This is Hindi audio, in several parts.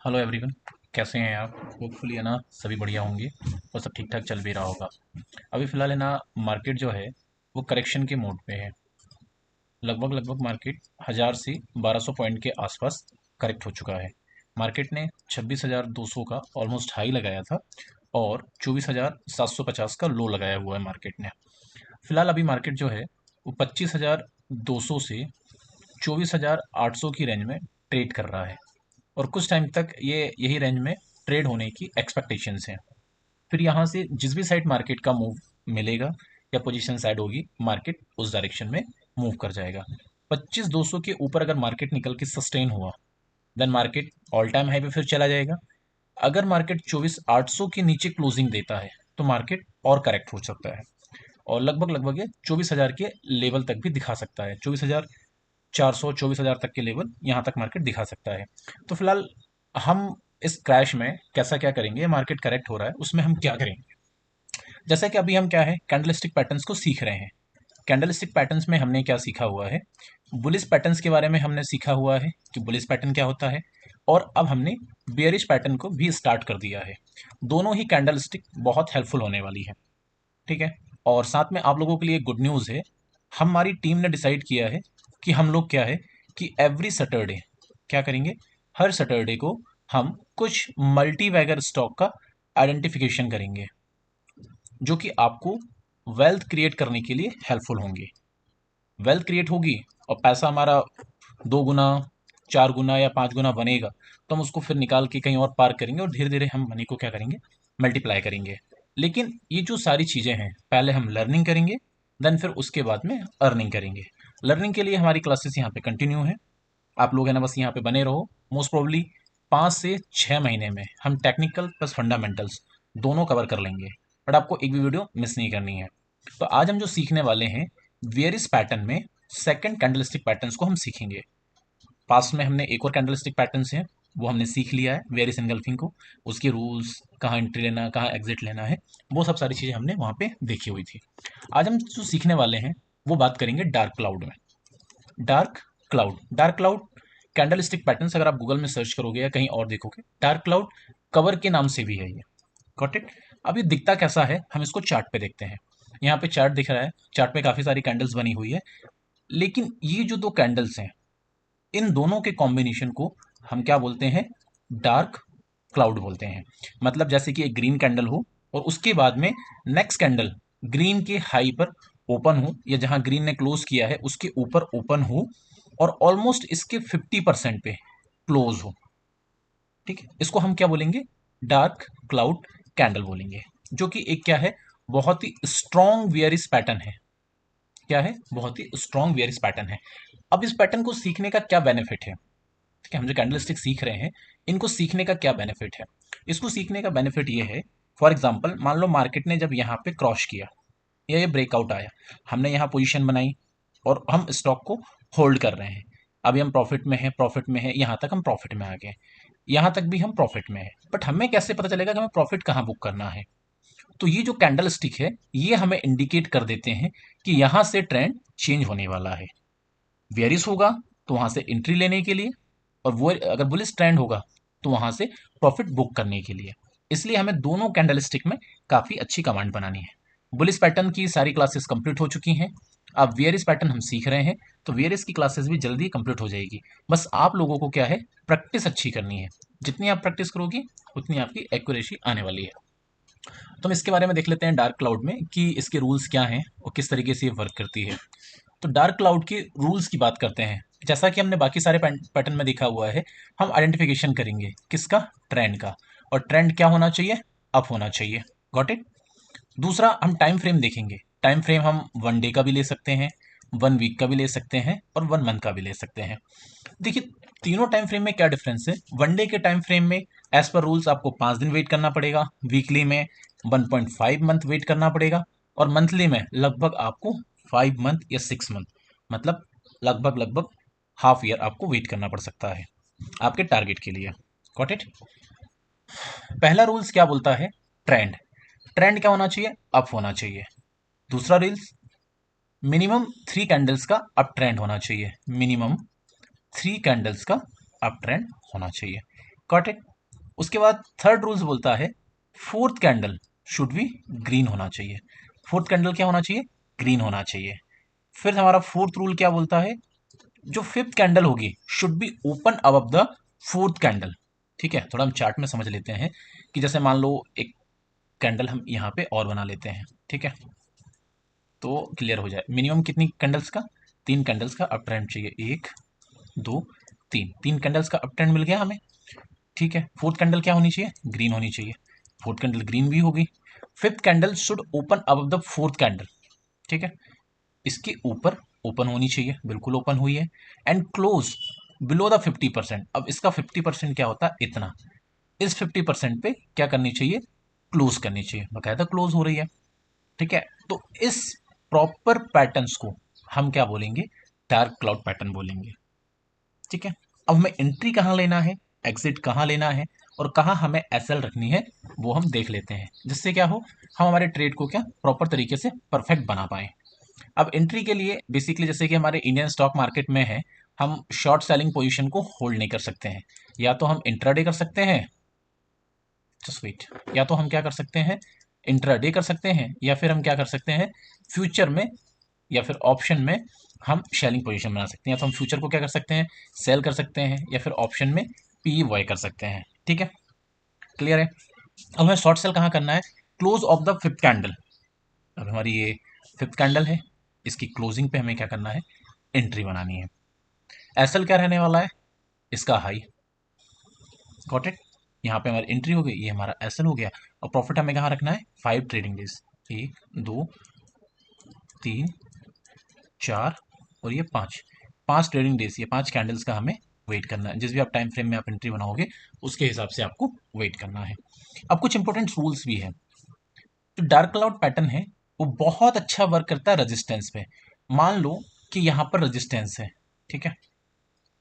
Hello everyone. कैसे हैं आप? होपफुली है ना सभी बढ़िया होंगे और सब ठीक ठाक चल भी रहा होगा। अभी फ़िलहाल है ना मार्केट जो है वो करेक्शन के मोड पे है। लगभग लगभग मार्केट 1000 से 1200 पॉइंट के आसपास करेक्ट हो चुका है। मार्केट ने 26,200 का ऑलमोस्ट हाई लगाया था और 24,750 का लो लगाया हुआ है मार्केट ने। फ़िलहाल अभी मार्केट जो है वो 25,200 से 24,800 की रेंज में ट्रेड कर रहा है और कुछ टाइम तक ये यही रेंज में ट्रेड होने की एक्सपेक्टेशंस हैं। फिर यहाँ से जिस भी साइड मार्केट का मूव मिलेगा या पोजीशन साइड होगी, मार्केट उस डायरेक्शन में मूव कर जाएगा। 25,200 के ऊपर अगर मार्केट निकल के सस्टेन हुआ, then market all time high पे फिर चला जाएगा। अगर मार्केट 24,800 के नीचे क्लोजिंग देता है तो मार्केट और करेक्ट हो सकता है और लगभग लगभग ये 24,000 के लेवल तक भी दिखा सकता है। 24,400 24,000 तक के लेवल यहाँ तक मार्केट दिखा सकता है। तो फिलहाल हम इस क्रैश में कैसा क्या करेंगे, मार्केट करेक्ट हो रहा है उसमें हम क्या करेंगे। जैसा कि अभी हम क्या है कैंडलस्टिक पैटर्न्स को सीख रहे हैं। कैंडलस्टिक पैटर्न्स में हमने क्या सीखा हुआ है, बुलिश पैटर्न्स के बारे में हमने सीखा हुआ है कि बुलिश पैटर्न क्या होता है, और अब हमने बियरिश पैटर्न को भी स्टार्ट कर दिया है। दोनों ही कैंडलस्टिक बहुत हेल्पफुल होने वाली है। ठीक है। और साथ में आप लोगों के लिए गुड न्यूज़ है, हमारी टीम ने डिसाइड किया है कि हम लोग क्या है कि एवरी सैटरडे क्या करेंगे, हर सैटरडे को हम कुछ मल्टी वैगर स्टॉक का आइडेंटिफिकेशन करेंगे जो कि आपको वेल्थ क्रिएट करने के लिए हेल्पफुल होंगे। वेल्थ क्रिएट होगी और पैसा हमारा 2 गुना 4 गुना या 5 गुना बनेगा, तो हम उसको फिर निकाल के कहीं और पार्क करेंगे और धीरे धीरे हम मनी को क्या करेंगे, मल्टीप्लाई करेंगे। लेकिन ये जो सारी चीज़ें हैं पहले हम लर्निंग करेंगे, देन फिर उसके बाद में अर्निंग करेंगे। लर्निंग के लिए हमारी क्लासेस यहाँ पे कंटिन्यू है। आप लोग है ना बस यहाँ पे बने रहो। मोस्ट प्रोबली 5 से 6 महीने में हम टेक्निकल प्लस फंडामेंटल्स दोनों कवर कर लेंगे, बट आपको एक भी वीडियो मिस नहीं करनी है। तो आज हम जो सीखने वाले हैं, वेरियस पैटर्न में सेकंड कैंडलस्टिक पैटर्न्स को हम सीखेंगे। पास्ट में हमने एक और कैंडलस्टिक पैटर्न्स हैं वो हमने सीख लिया है, वेरियस एंगल्फिंग को, उसके रूल्स, कहाँ एंट्री लेना कहाँ एग्जिट लेना है, वो सब सारी चीज़ें हमने वहाँ पे देखी हुई थी। आज हम जो सीखने वाले हैं वो बात करेंगे डार्क क्लाउड में। डार्क क्लाउड कैंडलस्टिक पैटर्न्स अगर आप गूगल में सर्च करोगे या कहीं और देखोगे, डार्क क्लाउड कवर के नाम से भी है ये। Got it. अब ये दिखता कैसा है, हम इसको चार्ट पे देखते हैं। यहाँ पे चार्ट दिख रहा है, चार्ट पे काफी सारी कैंडल्स बनी हुई है, लेकिन ये जो दो कैंडल्स हैं इन दोनों के कॉम्बिनेशन को हम क्या बोलते हैं, डार्क क्लाउड बोलते हैं। मतलब जैसे कि एक ग्रीन कैंडल हो और उसके बाद में नेक्स्ट कैंडल ग्रीन के हाई पर ओपन हो, या जहां ग्रीन ने क्लोज किया है उसके ऊपर ओपन हो और ऑलमोस्ट इसके 50% पे क्लोज हो। ठीक है, इसको हम क्या बोलेंगे, डार्क क्लाउड कैंडल बोलेंगे, जो कि एक क्या है, बहुत ही स्ट्रॉन्ग बियरिश पैटर्न है। क्या है, बहुत ही स्ट्रॉन्ग बियरिश पैटर्न है। अब इस पैटर्न को सीखने का क्या बेनिफिट है, ठीक है, हम जो कैंडलस्टिक सीख रहे हैं इनको सीखने का क्या बेनिफिट है। इसको सीखने का बेनिफिट ये है, फॉर एग्जांपल मान लो मार्केट ने जब यहाँ पे क्रॉस किया या ये ब्रेकआउट आया, हमने यहाँ पोजीशन बनाई और हम स्टॉक को होल्ड कर रहे हैं। अभी हम प्रॉफिट में है, यहाँ तक हम प्रॉफिट में आ गए, यहाँ तक भी हम प्रॉफिट में है, बट हमें कैसे पता चलेगा कि हमें प्रॉफिट कहाँ बुक करना है। तो ये जो कैंडल स्टिक है ये हमें इंडिकेट कर देते हैं कि यहाँ से ट्रेंड चेंज होने वाला है। बेयरिश होगा तो वहां से एंट्री लेने के लिए, और वो अगर बुलिश ट्रेंड होगा तो वहां से प्रॉफिट बुक करने के लिए। इसलिए हमें दोनों कैंडलस्टिक में काफी अच्छी कमांड बनानी है। बुलिश पैटर्न की सारी क्लासेस कंप्लीट हो चुकी हैं, अब वेरियस पैटर्न हम सीख रहे हैं, तो वेरियस की क्लासेस भी जल्दी कंप्लीट हो जाएगी। बस आप लोगों को क्या है, प्रैक्टिस अच्छी करनी है। जितनी आप प्रैक्टिस करोगी उतनी आपकी एक्यूरेसी आने वाली है। तो हम इसके बारे में देख लेते हैं डार्क क्लाउड में कि इसके रूल्स क्या हैं और किस तरीके से ये वर्क करती है। तो डार्क क्लाउड के रूल्स की बात करते हैं। जैसा कि हमने बाकी सारे पैटर्न में देखा हुआ है, हम आइडेंटिफिकेशन करेंगे किसका, ट्रेंड का, और ट्रेंड क्या होना चाहिए, अप होना चाहिए। Got it. दूसरा हम टाइम फ्रेम देखेंगे। टाइम फ्रेम हम 1 डे का भी ले सकते हैं, 1 वीक का भी ले सकते हैं और 1 मंथ का भी ले सकते हैं। देखिए, तीनों टाइम फ्रेम में क्या डिफरेंस है। 1 डे के टाइम फ्रेम में एज पर रूल्स आपको 5 दिन वेट करना पड़ेगा, वीकली में 1.5 मंथ वेट करना पड़ेगा, और मंथली में लगभग आपको 5 मंथ या 6 मंथ, मतलब लगभग लगभग हाफ ईयर आपको वेट करना पड़ सकता है आपके टारगेट के लिए। Got it. पहला रूल्स क्या बोलता है, ट्रेंड। ट्रेंड क्या होना चाहिए, अप होना चाहिए। दूसरा रूल्स, मिनिमम 3 कैंडल्स का अप ट्रेंड होना चाहिए, मिनिमम 3 कैंडल्स का अप ट्रेंड होना चाहिए। Got it. उसके बाद थर्ड रूल्स बोलता है fourth candle should be green होना चाहिए। फोर्थ कैंडल क्या होना चाहिए? ग्रीन होना चाहिए। फिर हमारा फोर्थ रूल क्या बोलता है? जो फिफ्थ कैंडल होगी should be open above the fourth candle. ठीक है, थोड़ा हम चार्ट में समझ लेते हैं कि जैसे मान लो एक कैंडल हम यहाँ पे और बना लेते हैं। ठीक है, तो क्लियर हो जाए। मिनिमम कितनी कैंडल्स का? 3 कैंडल्स का अप ट्रेंड चाहिए। 1 2 3, 3 कैंडल्स का अप ट्रेंड मिल गया हमें। ठीक है, फोर्थ कैंडल क्या होनी चाहिए? ग्रीन होनी चाहिए। फोर्थ कैंडल ग्रीन भी होगी। Fifth candle should open above the fourth candle. ठीक है, इसके ऊपर ओपन होनी चाहिए, बिल्कुल ओपन हुई है। And close below the 50%। अब इसका 50% क्या होता है? इतना। इस 50% पे क्या करनी चाहिए? क्लोज करनी चाहिए, बकायदा क्लोज हो रही है। ठीक है, तो इस प्रॉपर पैटर्न्स को हम क्या बोलेंगे? डार्क क्लाउड पैटर्न बोलेंगे। ठीक है, अब हमें एंट्री कहाँ लेना है, एग्जिट कहाँ लेना है, और कहाँ हमें एसएल रखनी है, वो हम देख लेते हैं, जिससे क्या हो, हम हमारे ट्रेड को क्या प्रॉपर तरीके से परफेक्ट बना पाए। अब एंट्री के लिए बेसिकली जैसे कि हमारे इंडियन स्टॉक मार्केट में है, हम शॉर्ट सेलिंग पोजीशन को होल्ड नहीं कर सकते हैं। या तो हम इंट्राडे कर सकते हैं, जस्ट वेट, या तो हम क्या कर सकते हैं? इंट्राडे कर सकते हैं, या फिर हम क्या कर सकते हैं? फ्यूचर में या फिर ऑप्शन में हम सेलिंग पोजीशन बना सकते हैं। या तो हम फ्यूचर को क्या कर सकते हैं? सेल कर सकते हैं, या फिर ऑप्शन में पी वाई कर सकते हैं। ठीक है, क्लियर है। अब हमें शॉर्ट सेल कहाँ करना है? Close of the fifth candle. अब हमारी ये फिफ्थ कैंडल है, इसकी क्लोजिंग पे हमें क्या करना है? एंट्री बनानी है। एसएल क्या रहने वाला है? इसका हाई। Got it. यहाँ पे हमारी एंट्री हो गई, ये हमारा एसएल हो गया। और प्रॉफिट हमें कहाँ रखना है? 5 ट्रेडिंग डेज। 1 2 3 4 और ये 5, 5 ट्रेडिंग डेज, ये 5 कैंडल्स का हमें वेट करना है। जिस भी आप टाइम फ्रेम में आप एंट्री बनाओगे उसके हिसाब से आपको वेट करना है। अब कुछ इंपॉर्टेंट रूल्स भी है। जो डार्क क्लाउड पैटर्न है वो बहुत अच्छा वर्क करता है रेजिस्टेंस पे। मान लो कि यहाँ पर रेजिस्टेंस है, ठीक है,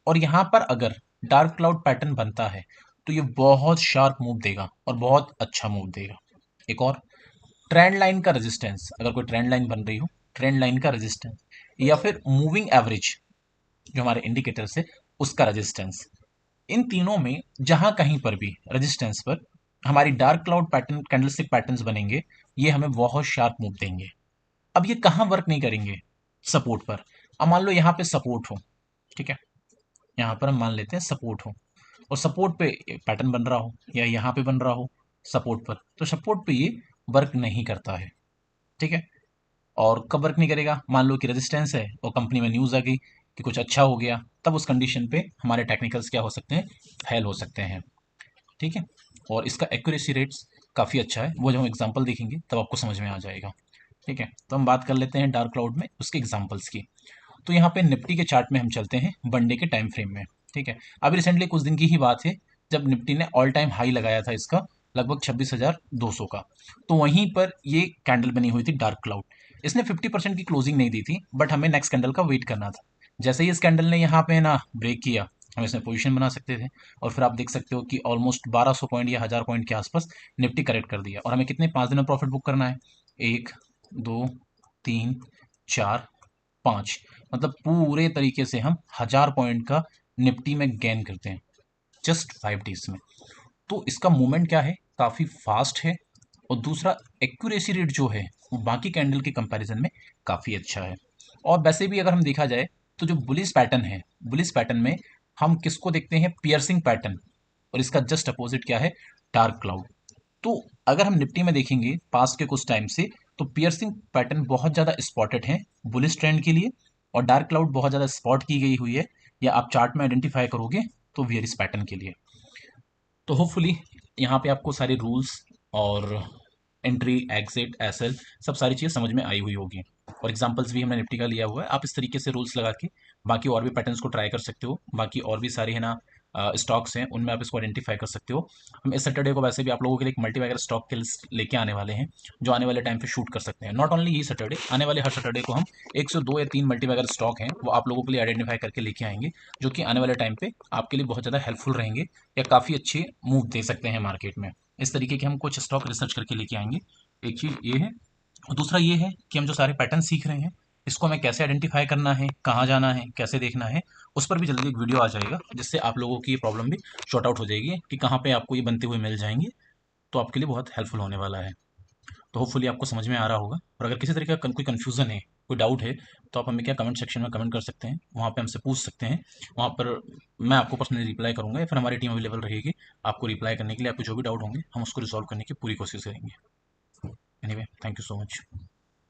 और यहाँ पर अगर डार्क क्लाउड पैटर्न बनता है तो ये बहुत शार्प मूव देगा और बहुत अच्छा मूव देगा। एक और, ट्रेंड लाइन का रेजिस्टेंस, अगर कोई ट्रेंड लाइन बन रही हो, ट्रेंड लाइन का रेजिस्टेंस, या फिर मूविंग एवरेज जो हमारे इंडिकेटर्स है उसका रेजिस्टेंस, इन तीनों में जहां कहीं पर भी रेजिस्टेंस पर हमारी dark cloud pattern candlestick patterns बनेंगे, ये हमें बहुत शार्प मूव देंगे। अब ये कहाँ वर्क नहीं करेंगे? सपोर्ट पर। अब मान लो यहाँ पे सपोर्ट हो, ठीक है, यहाँ पर हम मान लेते हैं सपोर्ट हो, और सपोर्ट पे पैटर्न बन रहा हो, या यहाँ पे बन रहा हो सपोर्ट पर, तो सपोर्ट पे ये वर्क नहीं करता है। ठीक है, और कब वर्क नहीं करेगा? मान लो कि रेजिस्टेंस है और कंपनी में न्यूज़ आ गई कि कुछ अच्छा हो गया, तब उस कंडीशन पे हमारे टेक्निकल्स क्या हो सकते हैं? फेल हो सकते हैं। ठीक है, और इसका एक्यूरेसी रेट्स काफ़ी अच्छा है, वो जब हम एग्जांपल देखेंगे तब आपको समझ में आ जाएगा। ठीक है, तो हम बात कर लेते हैं डार्क क्लाउड में उसके एग्जांपल्स की। तो यहाँ पे निफ्टी के चार्ट में हम चलते हैं वन डे के टाइम फ्रेम में। ठीक है, अभी रिसेंटली कुछ दिन की ही बात है जब निफ्टी ने ऑल टाइम हाई लगाया था इसका, लगभग 26,200 का। तो वहीं पर ये कैंडल बनी हुई थी डार्क क्लाउड। इसने 50% की क्लोजिंग नहीं दी थी, बट हमें नेक्स्ट कैंडल का वेट करना था। जैसे ही इस कैंडल ने यहाँ पे ना ब्रेक किया, हम इसमें पोजीशन बना सकते थे, और फिर आप देख सकते हो कि ऑलमोस्ट 1200 पॉइंट या 1000 पॉइंट के आसपास निफ्टी करेक्ट कर दिया। और हमें कितने 5 दिन में प्रॉफिट बुक करना है? 1 2 3 4 5, मतलब पूरे तरीके से हम 1000 पॉइंट का निफ्टी में गेन करते हैं जस्ट 5 डेज में। तो इसका मूवमेंट क्या है? काफ़ी फास्ट है, और दूसरा एक्यूरेसी रेट जो है वो बाकी कैंडल के कंपैरिजन में काफ़ी अच्छा है। और वैसे भी अगर हम देखा जाए तो जो बुलिश पैटर्न है, बुलिश पैटर्न में हम किसको देखते हैं? Piercing pattern. और इसका जस्ट अपोजिट क्या है? Dark cloud. तो अगर हम निफ्टी में देखेंगे पास्ट के कुछ टाइम से, तो पियर्सिंग पैटर्न बहुत ज़्यादा स्पॉटेड है बुलिश ट्रेंड के लिए, और डार्क क्लाउड बहुत ज़्यादा स्पॉट की गई हुई है, या आप चार्ट में आइडेंटिफाई करोगे तो वियरिश पैटर्न के लिए। तो होपफुली यहाँ पे आपको सारे रूल्स और एंट्री एग्जिट एसएल सब सारी चीज़ें समझ में आई हुई होगी, और एग्जांपल्स भी हमने निफ्टी का लिया हुआ है। आप इस तरीके से रूल्स लगा के बाकी और भी पैटर्न्स को ट्राई कर सकते हो। बाकी और भी सारे है ना स्टॉक्स हैं, उनमें आप इसको आइडेंटिफाई कर सकते हो। हम इस सैटरडे को वैसे भी आप लोगों के लिए एक मल्टी बैगर स्टॉक की लिस्ट लेके आने वाले हैं, जो आने वाले टाइम पे शूट कर सकते हैं। नॉट ओनली ये सैटरडे, आने वाले हर सैटरडे को हम 102 या 3 मल्टी बैगर स्टॉक हैं वो आप लोगों के लिए आइडेंटिफाई करके लेके आएंगे, जो कि आने वाले टाइम पे आपके लिए बहुत ज़्यादा हेल्पफुल रहेंगे, या काफ़ी अच्छे मूव दे सकते हैं मार्केट में। इस तरीके के हम कुछ स्टॉक रिसर्च करके लेके आएंगे। एक चीज़ ये है, और दूसरा ये है कि हम जो सारे पैटर्न सीख रहे हैं इसको हमें कैसे आइडेंटिफाई करना है, कहाँ जाना है, कैसे देखना है, उस पर भी जल्दी एक वीडियो आ जाएगा, जिससे आप लोगों की ये प्रॉब्लम भी शॉर्ट आउट हो जाएगी कि कहाँ पे आपको ये बनते हुए मिल जाएंगे। तो आपके लिए बहुत हेल्पफुल होने वाला है। तो होपफुली आपको समझ में आ रहा होगा। और अगर किसी तरीके का कोई कन्फ्यूज़न है, कोई डाउट है, तो आप हमें क्या कमेंट सेक्शन में कमेंट कर सकते हैं, वहाँ पे हमसे पूछ सकते हैं। वहाँ पर मैं आपको पर्सनली रिप्लाई करूँगा या फिर हमारी टीम अवेलेबल रहेगी आपको रिप्लाई करने के लिए। आपके जो भी डाउट होंगे हम उसको रिजॉल्व करने की पूरी कोशिश करेंगे। Anyway, thank you so much.